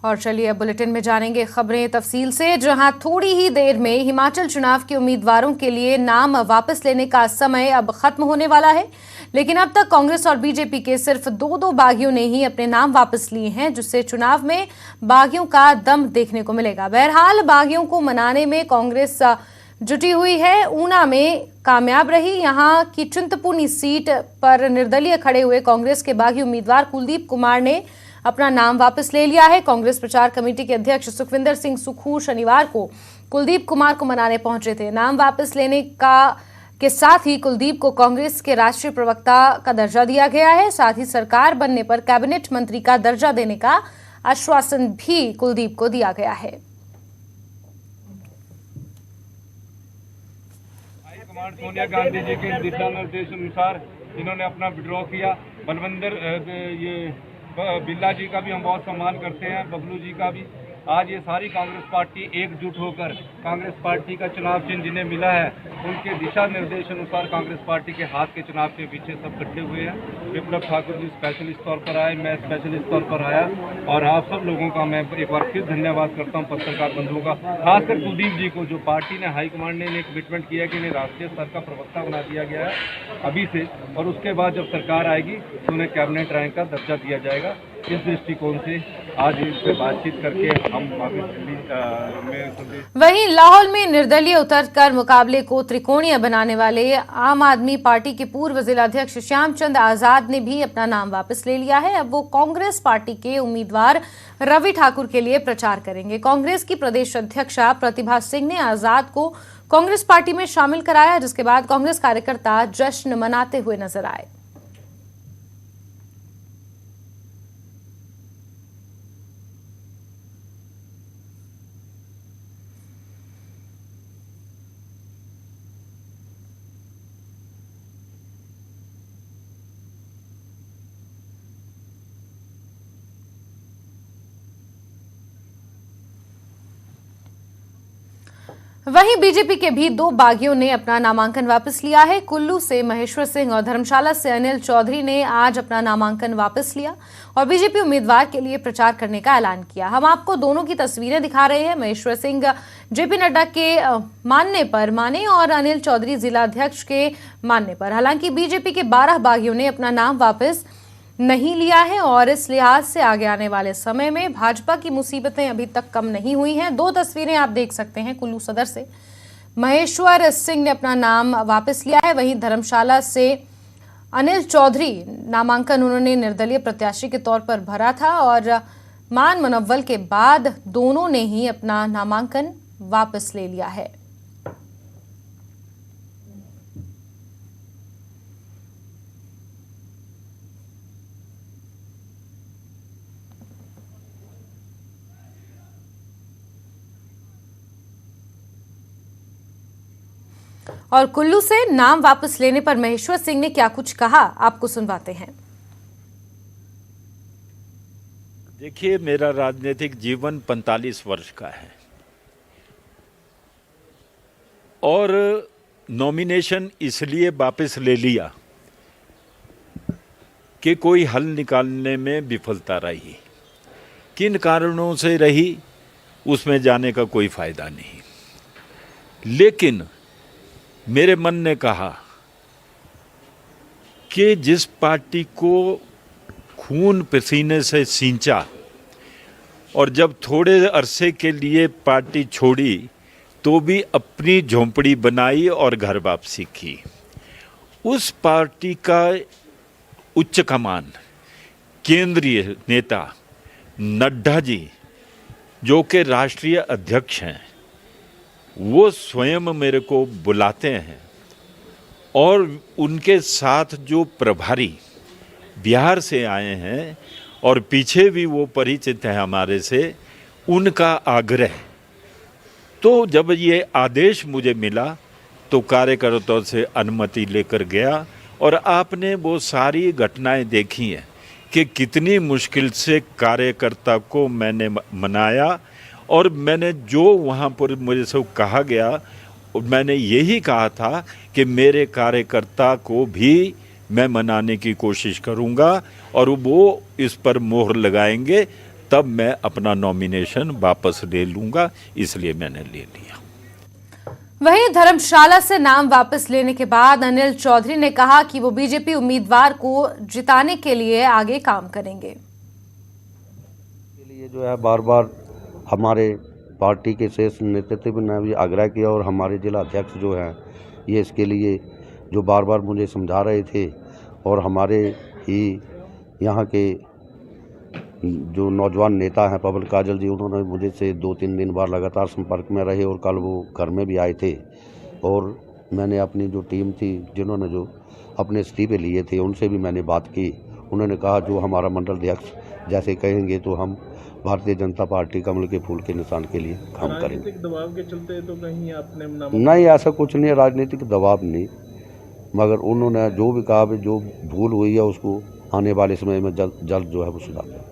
और चलिए अब बुलेटिन में जानेंगे खबरें तफसील से, जहां थोड़ी ही देर में हिमाचल चुनाव के उम्मीदवारों के लिए नाम वापस लेने का समय अब खत्म होने वाला है। लेकिन अब तक कांग्रेस और बीजेपी के सिर्फ दो बागियों ने ही अपने नाम वापस लिए हैं, जिससे चुनाव में बागियों का दम देखने को मिलेगा। बहरहाल बागियों को मनाने में कांग्रेस जुटी हुई है। ऊना में कामयाब रही। यहां की चिंतपूर्णी सीट पर निर्दलीय खड़े हुए कांग्रेस के बागी उम्मीदवार कुलदीप कुमार ने अपना नाम वापस ले लिया है। कांग्रेस प्रचार कमेटी के अध्यक्ष सुखविंदर सिंह सुक्खू शनिवार को कुलदीप कुमार को मनाने पहुंचे थे। नाम वापस लेने के साथ ही कुलदीप को कांग्रेस के राष्ट्रीय प्रवक्ता का दर्जा दिया गया है। साथ ही सरकार बनने पर कैबिनेट मंत्री का दर्जा देने का आश्वासन भी कुलदीप को दिया गया है। सोनिया गांधी जी के दिशा निर्देश अनुसार इन्होंने अपना विड्रॉ किया। बलविंदर बिल्ला जी का भी हम बहुत सम्मान करते हैं, बबलू जी का भी। आज ये सारी कांग्रेस पार्टी एकजुट होकर कांग्रेस पार्टी का चुनाव चिन्ह जिन्हें मिला है उनके दिशा निर्देश अनुसार कांग्रेस पार्टी के हाथ के चुनाव के पीछे सब इकट्ठे हुए हैं। विप्लव ठाकुर जी स्पेशलिस्ट तौर पर आए, मैं स्पेशलिस्ट तौर पर आया और आप सब लोगों का मैं एक बार फिर धन्यवाद करता हूं, पत्रकार बंधुओं का, खासकर कुलदीप जी को, जो पार्टी ने हाईकमांड ने एक कमिटमेंट किया कि इन्हें राष्ट्रीय स्तर का प्रवक्ता बना दिया गया है अभी से, और उसके बाद जब सरकार आएगी तो उन्हें कैबिनेट रैंक का दर्जा दिया जाएगा। इस दृष्टिकोण से आज इससे बातचीत करके हम वहीं लाहौल में निर्दलीय उतरकर मुकाबले को त्रिकोणीय बनाने वाले आम आदमी पार्टी के पूर्व जिलाध्यक्ष श्यामचंद आजाद ने भी अपना नाम वापस ले लिया है। अब वो कांग्रेस पार्टी के उम्मीदवार रवि ठाकुर के लिए प्रचार करेंगे। कांग्रेस की प्रदेश अध्यक्षा प्रतिभा सिंह ने आजाद को कांग्रेस पार्टी में शामिल कराया, जिसके बाद कांग्रेस कार्यकर्ता जश्न मनाते हुए नजर आए। वहीं बीजेपी के भी दो बागियों ने अपना नामांकन वापस लिया है। कुल्लू से महेश्वर सिंह और धर्मशाला से अनिल चौधरी ने आज अपना नामांकन वापस लिया और बीजेपी उम्मीदवार के लिए प्रचार करने का ऐलान किया। हम आपको दोनों की तस्वीरें दिखा रहे हैं। महेश्वर सिंह जेपी नड्डा के मानने पर माने और अनिल चौधरी जिलाध्यक्ष के मानने पर। हालांकि बीजेपी के 12 बागियों ने अपना नाम वापस नहीं लिया है और इस लिहाज से आगे आने वाले समय में भाजपा की मुसीबतें अभी तक कम नहीं हुई हैं। दो तस्वीरें आप देख सकते हैं। कुल्लू सदर से महेश्वर सिंह ने अपना नाम वापस लिया है, वहीं धर्मशाला से अनिल चौधरी नामांकन उन्होंने निर्दलीय प्रत्याशी के तौर पर भरा था और मान मनव्वल के बाद दोनों ने ही अपना नामांकन वापस ले लिया है। और कुल्लू से नाम वापस लेने पर महेश्वर सिंह ने क्या कुछ कहा, आपको सुनवाते हैं। देखिए, मेरा राजनीतिक जीवन 45 वर्ष का है और नॉमिनेशन इसलिए वापस ले लिया कि कोई हल निकालने में विफलता रही। किन कारणों से रही उसमें जाने का कोई फायदा नहीं, लेकिन मेरे मन ने कहा कि जिस पार्टी को खून पसीने से सींचा और जब थोड़े अरसे के लिए पार्टी छोड़ी तो भी अपनी झोंपड़ी बनाई और घर वापसी की, उस पार्टी का उच्च कमान केंद्रीय नेता नड्डा जी, जो कि राष्ट्रीय अध्यक्ष हैं, वो स्वयं मेरे को बुलाते हैं और उनके साथ जो प्रभारी बिहार से आए हैं और पीछे भी वो परिचित हैं हमारे से, उनका आग्रह। तो जब ये आदेश मुझे मिला तो कार्यकर्ताओं से अनुमति लेकर गया और आपने वो सारी घटनाएं देखी हैं कि कितनी मुश्किल से कार्यकर्ता को मैंने मनाया और मैंने जो वहाँ पर मुझे से कहा गया, मैंने यही कहा था कि मेरे कार्यकर्ता को भी मैं मनाने की कोशिश करूँगा और वो इस पर मोहर लगाएंगे तब मैं अपना नॉमिनेशन वापस ले लूँगा, इसलिए मैंने ले लिया। वहीं धर्मशाला से नाम वापस लेने के बाद अनिल चौधरी ने कहा कि वो बीजेपी उम्मीदवार को जिताने के लिए आगे काम करेंगे। के लिए जो है बार बार हमारे पार्टी के शीर्ष नेतृत्व ने भी आग्रह किया और हमारे जिला अध्यक्ष जो हैं ये इसके लिए जो बार बार मुझे समझा रहे थे, और हमारे ही यहाँ के जो नौजवान नेता हैं पवन काजल जी, उन्होंने मुझे से 2-3 दिन बाद लगातार संपर्क में रहे और कल वो घर में भी आए थे। और मैंने अपनी जो टीम थी जिन्होंने जो अपने इस्तीफे लिए थे उनसे भी मैंने बात की। उन्होंने कहा जो हमारा मंडल अध्यक्ष जैसे कहेंगे तो हम भारतीय जनता पार्टी कमल के फूल के निशान के लिए काम करेंगे। राजनीतिक दबाव के चलते तो कहीं आपने नहीं, ऐसा कुछ नहीं है, राजनीतिक दबाव नहीं, मगर उन्होंने जो भी कहा जो भूल हुई है उसको आने वाले समय में जल्द जो है वो सुधार।